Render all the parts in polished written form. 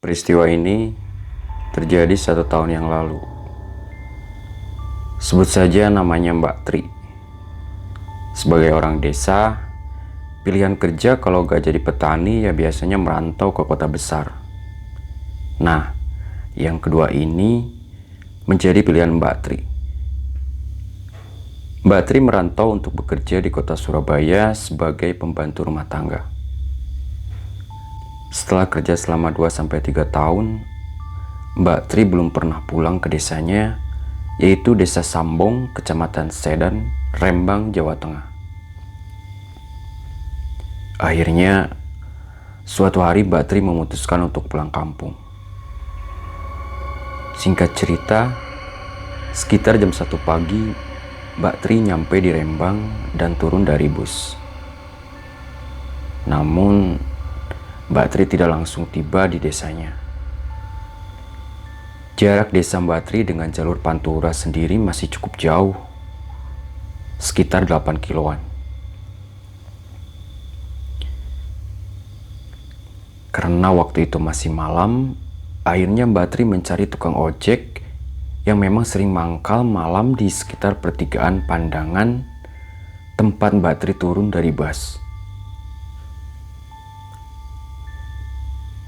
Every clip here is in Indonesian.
Peristiwa ini terjadi 1 tahun yang lalu. Sebut saja namanya Mbak Tri. Sebagai orang desa, pilihan kerja kalau gak jadi petani ya biasanya merantau ke kota besar. Nah, yang kedua ini menjadi pilihan Mbak Tri. Mbak Tri merantau untuk bekerja di kota Surabaya sebagai pembantu rumah tangga. Setelah kerja selama 2-3 tahun, Mbak Tri belum pernah pulang ke desanya, yaitu Desa Sambong, Kecamatan Sedan, Rembang, Jawa Tengah. Akhirnya, suatu hari Mbak Tri memutuskan untuk pulang kampung. Singkat cerita, sekitar jam 1 pagi, Mbak Tri nyampe di Rembang dan turun dari bus. Namun, Mbak Tri tidak langsung tiba di desanya. Jarak desa Mbak Tri dengan jalur Pantura sendiri masih cukup jauh, sekitar 8 kiloan. Karena waktu itu masih malam, akhirnya Mbak Tri mencari tukang ojek yang memang sering mangkal malam di sekitar pertigaan Pandangan, tempat Mbak Tri turun dari bus.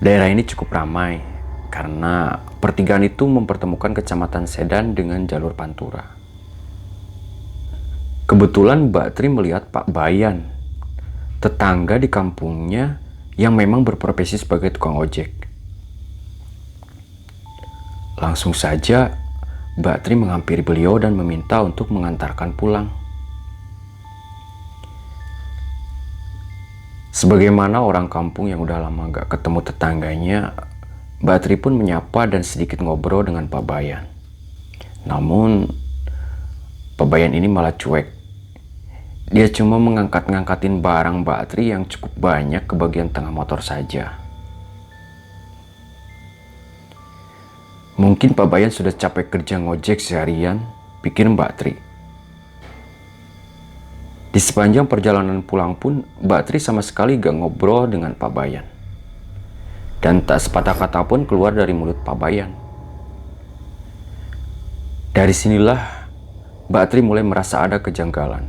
Daerah ini cukup ramai karena pertigaan itu mempertemukan Kecamatan Sedan dengan jalur Pantura. Kebetulan Mbak Tri melihat Pak Bayan, tetangga di kampungnya yang memang berprofesi sebagai tukang ojek. Langsung saja Mbak Tri menghampiri beliau dan meminta untuk mengantarkan pulang. Sebagaimana orang kampung yang udah lama gak ketemu tetangganya, Mbak Tri pun menyapa dan sedikit ngobrol dengan Pak Bayan. Namun, Pak Bayan ini malah cuek. Dia cuma ngangkatin barang Mbak Tri yang cukup banyak ke bagian tengah motor saja. Mungkin Pak Bayan sudah capek kerja ngojek seharian, pikir Mbak Tri. Di sepanjang perjalanan pulang pun, Mbak Tri sama sekali gak ngobrol dengan Pak Bayan. Dan tak sepatah kata pun keluar dari mulut Pak Bayan. Dari sinilah, Mbak Tri mulai merasa ada kejanggalan.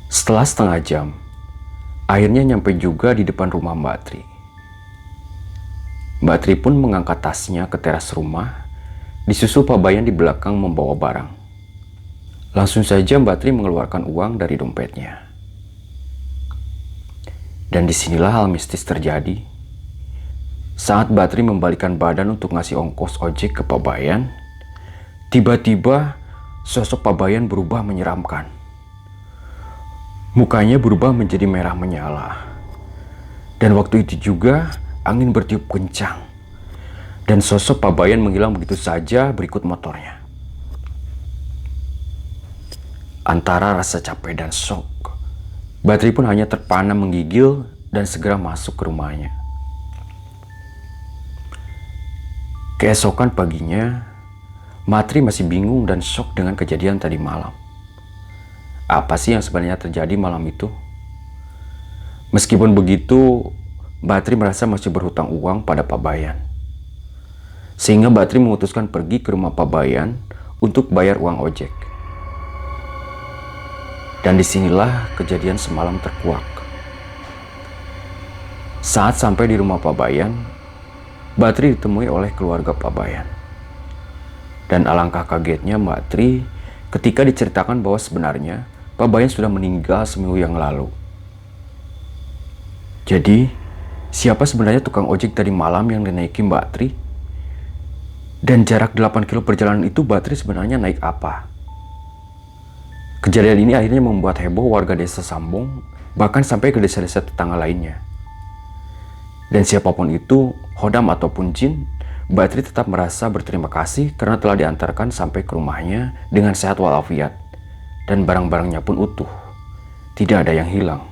Setelah setengah jam, akhirnya nyampe juga di depan rumah Mbak Tri. Mbak Tri pun mengangkat tasnya ke teras rumah, disusul Pak Bayan di belakang membawa barang. Langsung saja Mbak Tri mengeluarkan uang dari dompetnya. Dan disinilah hal mistis terjadi. Saat Mbak Tri membalikan badan untuk ngasih ongkos ojek ke Pak Bayan, tiba-tiba sosok Pak Bayan berubah menyeramkan. Mukanya berubah menjadi merah menyala. Dan waktu itu juga angin bertiup kencang. Dan sosok Pak Bayan menghilang begitu saja berikut motornya. Antara rasa capek dan shock, Mbak Tri pun hanya terpana menggigil dan segera masuk ke rumahnya. Keesokan paginya, Mbak Tri masih bingung dan shock dengan kejadian tadi malam. Apa sih yang sebenarnya terjadi malam itu? Meskipun begitu, Mbak Tri merasa masih berhutang uang pada Pak Bayan. Sehingga Mbak Tri memutuskan pergi ke rumah Pak Bayan untuk bayar uang ojek. Dan disinilah kejadian semalam terkuak. Saat sampai di rumah Pak Bayan, Mbak Tri ditemui oleh keluarga Pak Bayan. Dan alangkah kagetnya Mbak Tri ketika diceritakan bahwa sebenarnya Pak Bayan sudah meninggal seminggu yang lalu. Jadi, siapa sebenarnya tukang ojek tadi malam yang dinaiki Mbak Tri? Dan jarak 8 kilo perjalanan itu Mbak Tri sebenarnya naik apa? Kejadian ini akhirnya membuat heboh warga desa Sambong, bahkan sampai ke desa-desa tetangga lainnya. Dan siapapun itu, Hodam ataupun jin, Mbak Tri tetap merasa berterima kasih karena telah diantarkan sampai ke rumahnya dengan sehat walafiat. Dan barang-barangnya pun utuh. Tidak ada yang hilang.